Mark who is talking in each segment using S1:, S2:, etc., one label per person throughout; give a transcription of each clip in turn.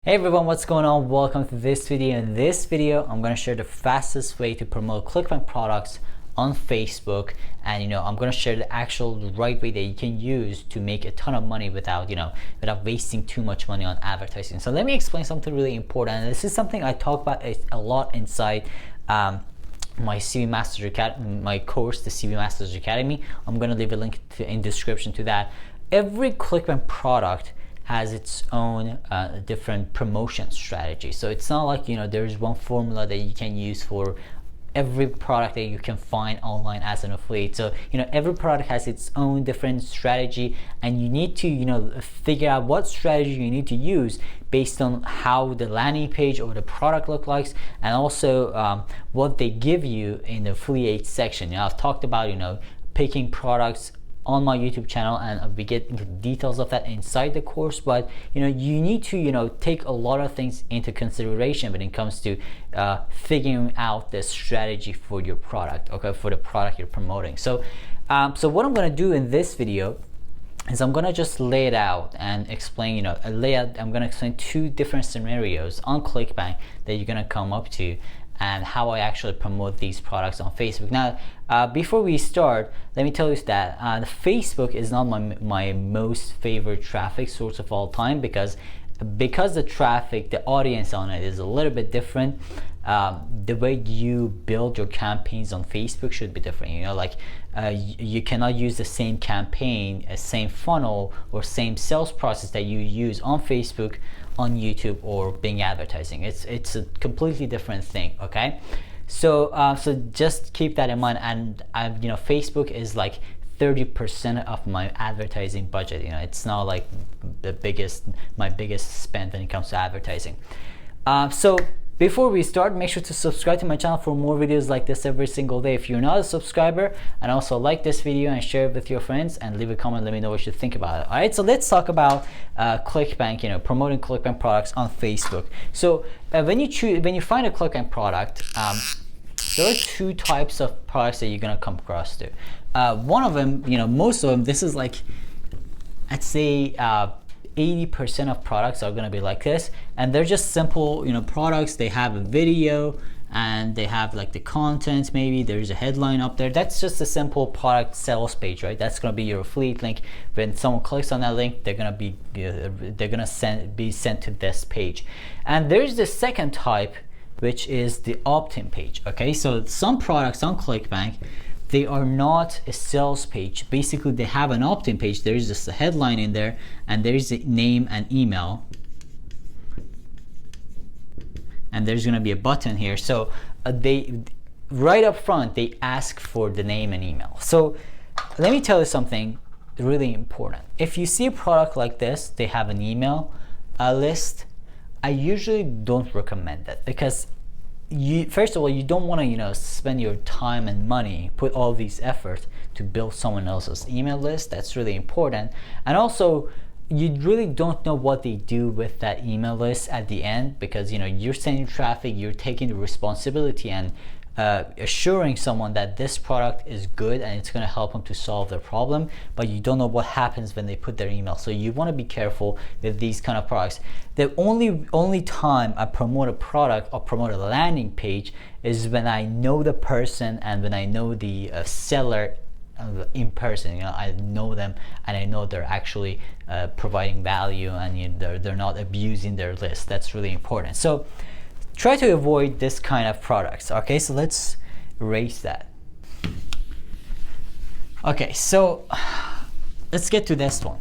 S1: Hey everyone, what's going on? Welcome to this video. In this video, I'm going to share the fastest way to promote ClickBank products on Facebook, and I'm going to share the actual right way that you can use to make a ton of money without wasting too much money on advertising. So let me explain something really important. And this is something I talk about a lot inside my CV Masters Academy, my course, the CV Masters Academy. I'm going to leave a link in description to that. Every ClickBank product has its own different promotion strategy. So it's not like there's one formula that you can use for every product that you can find online as an affiliate. So every product has its own different strategy, and you need to figure out what strategy you need to use based on how the landing page or the product look like, and also what they give you in the affiliate section. I've talked about picking products on my YouTube channel, and we get into details of that inside the course. But you need to take a lot of things into consideration when it comes to figuring out the strategy for your product, okay, for the product you're promoting. So what I'm going to do in this video is I'm going to just lay it out and explain, I'm going to explain two different scenarios on ClickBank that you're going to come up to, and how I actually promote these products on Facebook. Now, before we start, let me tell you that Facebook is not my most favorite traffic source of all time, because the traffic, the audience on it is a little bit different. The way you build your campaigns on Facebook should be different. You cannot use the same campaign, same funnel, or same sales process that you use on Facebook, on YouTube, or Bing advertising. It's a completely different thing. Okay, so just keep that in mind. And Facebook is like 30% of my advertising budget. It's not like my biggest spend when it comes to advertising. So before we start, make sure to subscribe to my channel for more videos like this every single day if you're not a subscriber, and also like this video and share it with your friends, and leave a comment. Let me know what you think about it. All right, so let's talk about ClickBank, promoting ClickBank products on Facebook. So when you find a ClickBank product, there are two types of products that you're gonna come across to. One of them, most of them, this is like, I'd say 80% of products are going to be like this, and they're just simple products. They have a video, and they have like the content, maybe there's a headline up there. That's just a simple product sales page, right? That's going to be your affiliate link. When someone clicks on that link, they're going to be sent to this page. And there's the second type, which is the opt-in page. Okay, so some products on ClickBank, they are not a sales page. Basically, they have an opt-in page. There is just a headline in there, and there is a name and email, and there's going to be a button here. So they right up front, they ask for the name and email. So let me tell you something really important. If you see a product like this, they have an email list, I usually don't recommend that, because first of all, you don't want to spend your time and money, put all these effort to build someone else's email list. That's really important. And also, you really don't know what they do with that email list at the end, because you're sending traffic, you're taking the responsibility and assuring someone that this product is good and it's going to help them to solve their problem, but you don't know what happens when they put their email. So you want to be careful with these kind of products. The only time I promote a product or promote a landing page is when I know the person and when I know the seller in person. I know them, and I know they're actually providing value, and they're not abusing their list. That's really important. So try to avoid this kind of products. Okay, so let's erase that. Okay, so let's get to this one.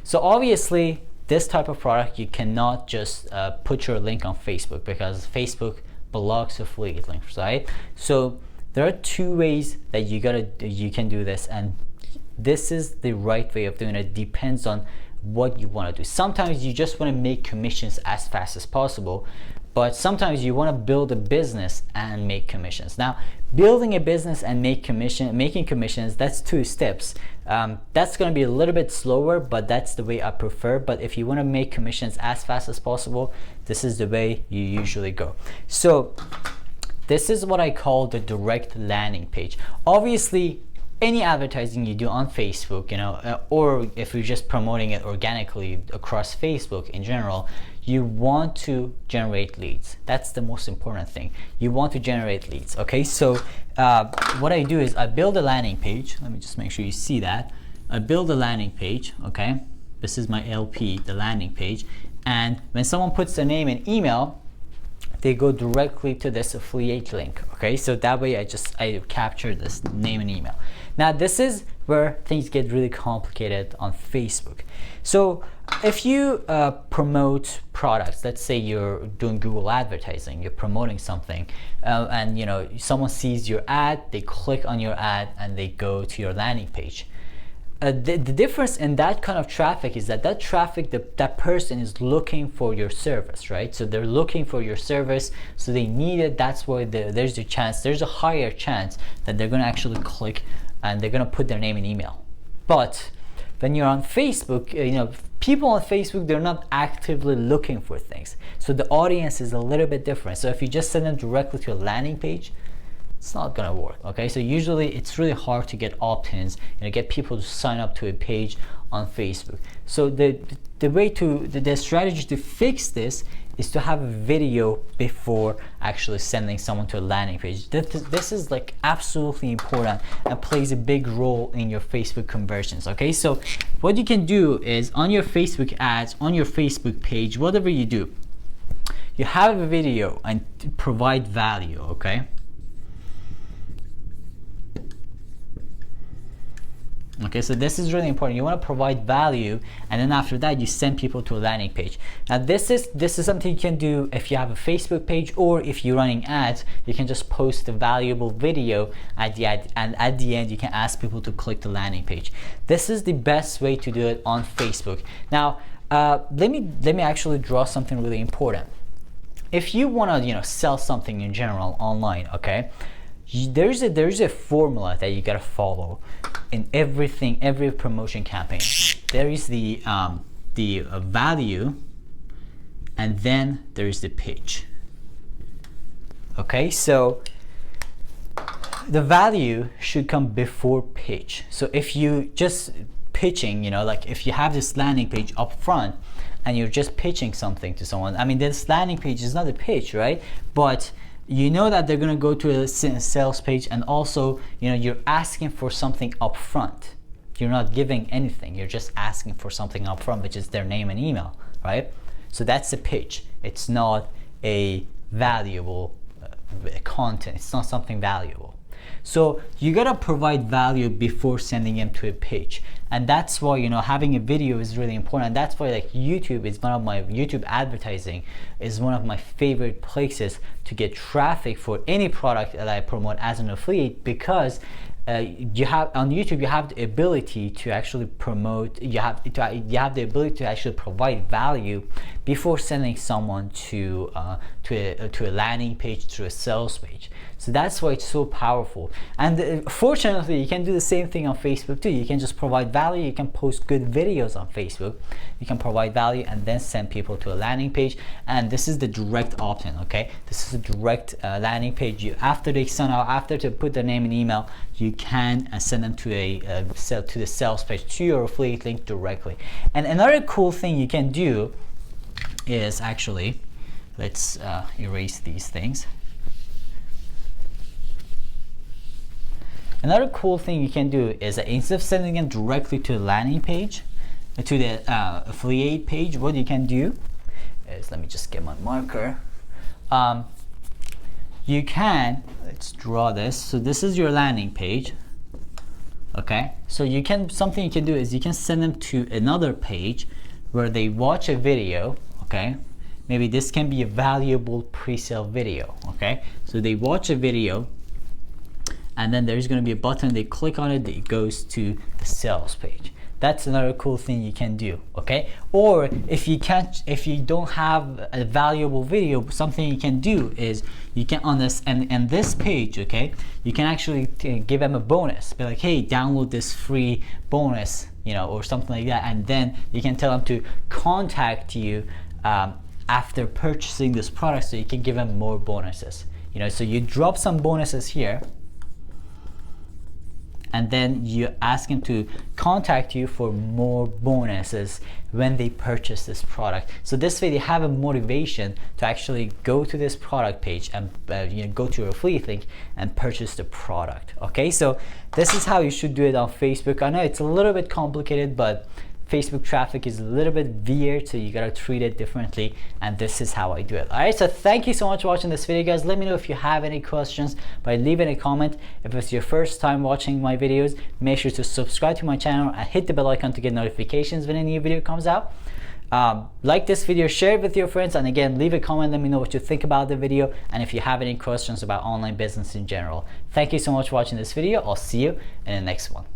S1: So obviously, this type of product, you cannot just put your link on Facebook, because Facebook blocks affiliate links, right? So there are two ways that you can do this, and this is the right way of doing it. Depends on what you want to do. Sometimes you just want to make commissions as fast as possible, but sometimes you want to build a business and make commissions. Now, building a business and making commissions, that's two steps. That's going to be a little bit slower, but that's the way I prefer. But if you want to make commissions as fast as possible, this is the way you usually go. So this is what I call the direct landing page. Obviously, any advertising you do on Facebook, or if you're just promoting it organically across Facebook in general, you want to generate leads. That's the most important thing. You want to generate leads. Okay, so what I do is I build a landing page. Let me just make sure you see that. I build a landing page. Okay, this is my LP, the landing page, and when someone puts their name and email, they go directly to this affiliate link. Okay, so that way I capture this name and email. Now this is where things get really complicated on Facebook. So if you promote products, let's say you're doing Google advertising, you're promoting something, and you know someone sees your ad, they click on your ad and they go to your landing page. The difference in that kind of traffic is that traffic, that person is looking for your service, right? So they're looking for your service, so they need it. That's why there's a higher chance that they're gonna actually click and they're gonna put their name and email. But when you're on Facebook, you know, people on Facebook, they're not actively looking for things. So the audience is a little bit different. So if you just send them directly to a landing page, it's not gonna work. Okay, so usually it's really hard to get opt-ins, you know, get people to sign up to a page on Facebook. So the strategy to fix this is to have a video before actually sending someone to a landing page. This is like absolutely important and plays a big role in your Facebook conversions. Okay, so what you can do is on your Facebook ads, on your Facebook page, whatever you do, you have a video and provide value. Okay. Okay, so this is really important. You want to provide value, and then after that you send people to a landing page. Now this is something you can do if you have a Facebook page, or if you're running ads, you can just post a valuable video at the ad, and at the end you can ask people to click the landing page. This is the best way to do it on Facebook. Now let me actually draw something really important. If you want to, you know, sell something in general online, okay, there's a formula that you gotta follow in every promotion campaign. There is the value, and then there is the pitch. Okay, so the value should come before pitch. So if you just pitching, you know, like if you have this landing page up front and you're just pitching something to someone, I mean, this landing page is not a pitch, right? But you know that they're gonna go to a sales page, and also, you know, you're asking for something up front. You're not giving anything, you're just asking for something up front, which is their name and email, right? So that's a pitch. It's not a valuable content. It's not something valuable. So you gotta provide value before sending them to a page, and that's why, you know, having a video is really important. And that's why, like, YouTube advertising is one of my favorite places to get traffic for any product that I promote as an affiliate, because you have on YouTube, you have the ability to actually promote, you have the ability to actually provide value before sending someone to a landing page, to a sales page. So that's why it's so powerful. And fortunately, you can do the same thing on Facebook too. You can just provide value, you can post good videos on Facebook, you can provide value and then send people to a landing page. And this is the direct opt-in. Okay, this is a direct landing page. After they sign out, after they put their name and email, you can send them to the sales page, to your affiliate link directly. And another cool thing you can do is actually, let's erase these things. Another cool thing you can do is that instead of sending them directly to the landing page, to the affiliate page, what you can do is, let me just get my marker. You can, let's draw this. So this is your landing page. Okay, so something you can do is you can send them to another page where they watch a video. Okay, maybe this can be a valuable pre-sale video. Okay, so they watch a video, and then there's going to be a button, they click on it, it goes to the sales page. That's another cool thing you can do. Okay, or if you don't have a valuable video, something you can do is you can, on this and this page, okay, you can actually give them a bonus, be like, hey, download this free bonus, you know, or something like that, and then you can tell them to contact you after purchasing this product, so you can give them more bonuses. You know, so you drop some bonuses here, and then you ask them to contact you for more bonuses when they purchase this product. So this way they have a motivation to actually go to this product page and go to your affiliate link and purchase the product. Okay, so this is how you should do it on Facebook. I know it's a little bit complicated, but Facebook traffic is a little bit weird, so you gotta treat it differently, and this is how I do it. All right, so thank you so much for watching this video, guys. Let me know if you have any questions by leaving a comment. If it's your first time watching my videos, make sure to subscribe to my channel and hit the bell icon to get notifications when a new video comes out. Like this video, share it with your friends, and again, leave a comment, let me know what you think about the video, and if you have any questions about online business in general. Thank you so much for watching this video. I'll see you in the next one.